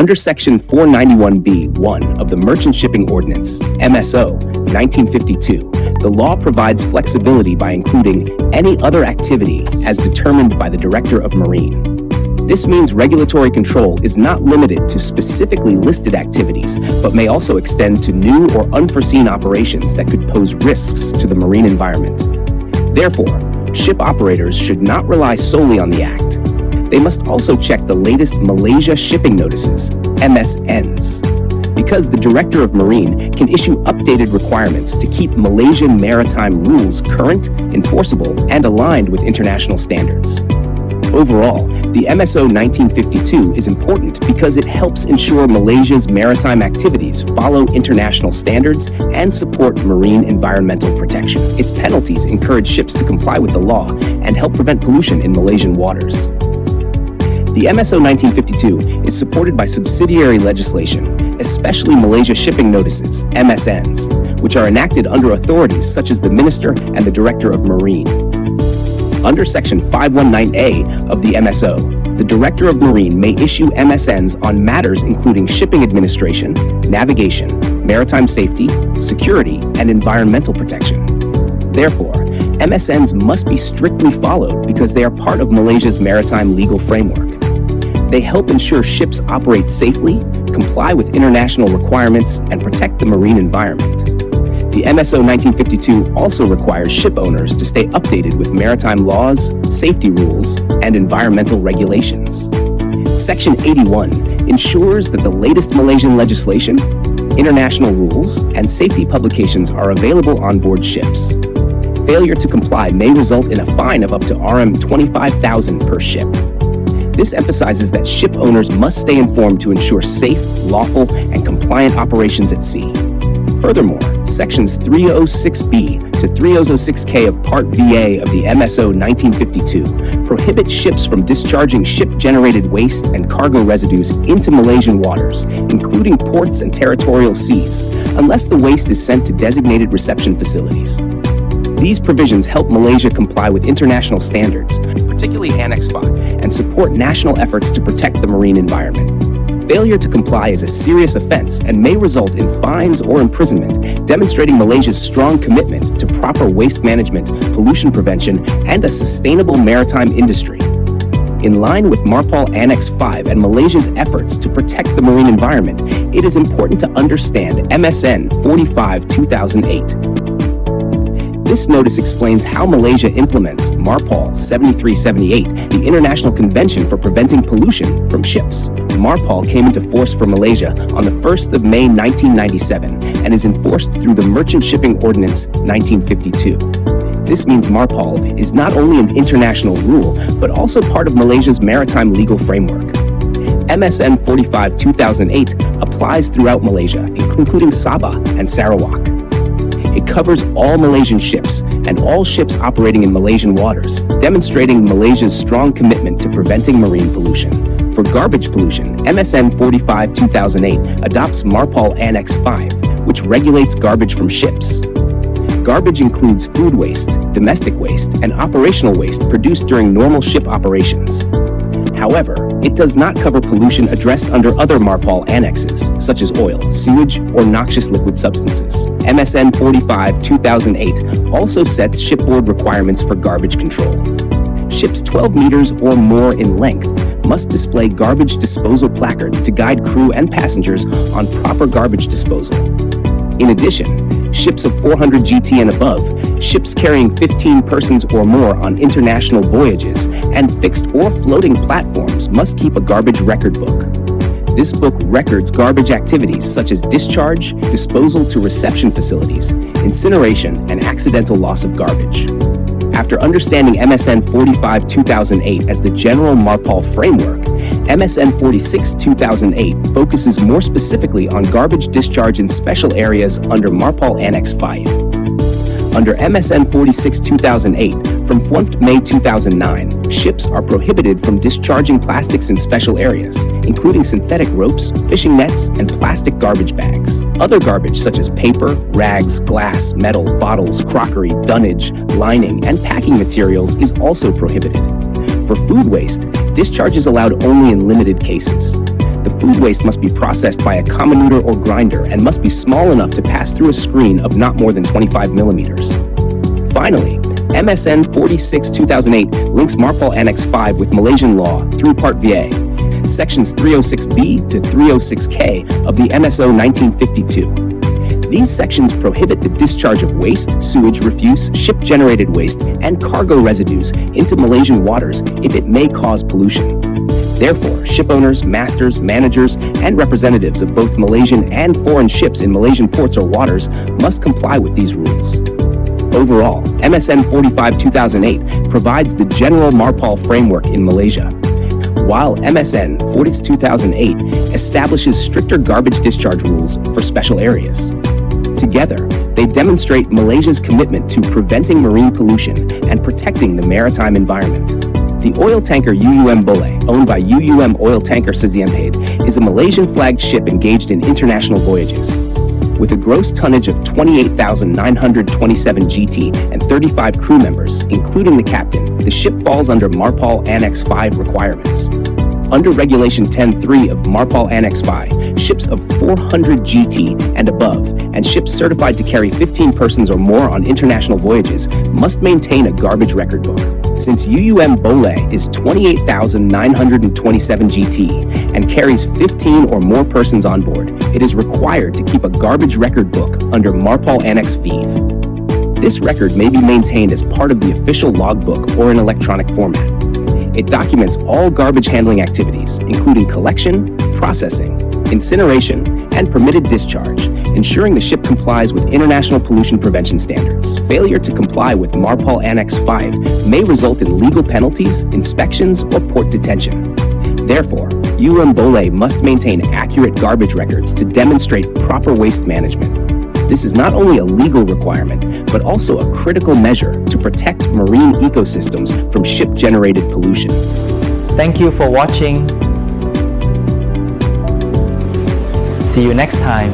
Under Section 491B(1) of the Merchant Shipping Ordinance, MSO, 1952, the law provides flexibility by including any other activity as determined by the Director of Marine. This means regulatory control is not limited to specifically listed activities, but may also extend to new or unforeseen operations that could pose risks to the marine environment. Therefore, ship operators should not rely solely on the Act. They must also check the latest Malaysia Shipping Notices, MSNs, because the Director of Marine can issue updated requirements to keep Malaysian maritime rules current, enforceable, and aligned with international standards. Overall, the MSO 1952 is important because it helps ensure Malaysia's maritime activities follow international standards and support marine environmental protection. Its penalties encourage ships to comply with the law and help prevent pollution in Malaysian waters. The MSO 1952 is supported by subsidiary legislation, especially Malaysia Shipping Notices, MSNs, which are enacted under authorities such as the Minister and the Director of Marine. Under Section 519A of the MSO, the Director of Marine may issue MSNs on matters including shipping administration, navigation, maritime safety, security, and environmental protection. Therefore, MSNs must be strictly followed because they are part of Malaysia's maritime legal framework. They help ensure ships operate safely, comply with international requirements, and protect the marine environment. The MSO 1952 also requires ship owners to stay updated with maritime laws, safety rules, and environmental regulations. Section 81 ensures that the latest Malaysian legislation, international rules, and safety publications are available on board ships. Failure to comply may result in a fine of up to Rm 25,000 per ship. This emphasizes that ship owners must stay informed to ensure safe, lawful, and compliant operations at sea. Furthermore, Sections 306B to 306K of Part VA of the MSO 1952 prohibit ships from discharging ship-generated waste and cargo residues into Malaysian waters, including ports and territorial seas, unless the waste is sent to designated reception facilities. These provisions help Malaysia comply with international standards, particularly Annex 5, and support national efforts to protect the marine environment. Failure to comply is a serious offense and may result in fines or imprisonment, demonstrating Malaysia's strong commitment to proper waste management, pollution prevention, and a sustainable maritime industry. In line with MARPOL Annex 5 and Malaysia's efforts to protect the marine environment, it is important to understand MSN 45/2008. This notice explains how Malaysia implements MARPOL 7378, the International Convention for Preventing Pollution from Ships. MARPOL came into force for Malaysia on the 1st of May 1997 and is enforced through the Merchant Shipping Ordinance 1952. This means MARPOL is not only an international rule, but also part of Malaysia's maritime legal framework. MSN 45/2008 applies throughout Malaysia, including Sabah and Sarawak. It covers all Malaysian ships and all ships operating in Malaysian waters, demonstrating Malaysia's strong commitment to preventing marine pollution. For garbage pollution, MSN 45/2008 adopts MARPOL Annex 5, which regulates garbage from ships. Garbage includes food waste, domestic waste, and operational waste produced during normal ship operations. However, it does not cover pollution addressed under other MARPOL annexes, such as oil, sewage, or noxious liquid substances. MSN 45/2008 also sets shipboard requirements for garbage control. Ships 12 meters or more in length must display garbage disposal placards to guide crew and passengers on proper garbage disposal. In addition, ships of 400 GT and above, ships carrying 15 persons or more on international voyages, and fixed or floating platforms must keep a garbage record book. This book records garbage activities such as discharge, disposal to reception facilities, incineration, and accidental loss of garbage. After understanding MSN 45/2008 as the general MARPOL framework, MSN 46/2008 focuses more specifically on garbage discharge in special areas under MARPOL Annex 5. Under MSN 46/2008, from 1st May 2009, ships are prohibited from discharging plastics in special areas, including synthetic ropes, fishing nets, and plastic garbage bags. Other garbage such as paper, rags, glass, metal, bottles, crockery, dunnage, lining, and packing materials is also prohibited. For food waste, discharge is allowed only in limited cases. The food waste must be processed by a comminutor or grinder and must be small enough to pass through a screen of not more than 25 millimeters. Finally, MSN 46/2008 links MARPOL Annex 5 with Malaysian law through Part VA, Sections 306B to 306K of the MSO 1952. These sections prohibit the discharge of waste, sewage, refuse, ship-generated waste, and cargo residues into Malaysian waters if it may cause pollution. Therefore, ship owners, masters, managers, and representatives of both Malaysian and foreign ships in Malaysian ports or waters must comply with these rules. Overall, MSN 45/2008 provides the general MARPOL framework in Malaysia, while MSN 40/2008 establishes stricter garbage discharge rules for special areas. Together, they demonstrate Malaysia's commitment to preventing marine pollution and protecting the maritime environment. The oil tanker UUM Boleh, owned by UUM Oil Tanker Sdn, is a Malaysian-flagged ship engaged in international voyages. With a gross tonnage of 28,927 GT and 35 crew members, including the captain, the ship falls under MARPOL Annex 5 requirements. Under Regulation 10.3 of MARPOL Annex 5, ships of 400 GT and above, and ships certified to carry 15 persons or more on international voyages, must maintain a garbage record book. Since UUM Boleh is 28,927 GT and carries 15 or more persons on board, it is required to keep a garbage record book under MARPOL Annex 5. This record may be maintained as part of the official logbook or in electronic format. It documents all garbage handling activities, including collection, processing, incineration, and permitted discharge, ensuring the ship complies with international pollution prevention standards. Failure to comply with MARPOL Annex 5 may result in legal penalties, inspections, or port detention. Therefore, UUM Boleh must maintain accurate garbage records to demonstrate proper waste management. This is not only a legal requirement, but also a critical measure to protect marine ecosystems from ship-generated pollution. Thank you for watching. See you next time.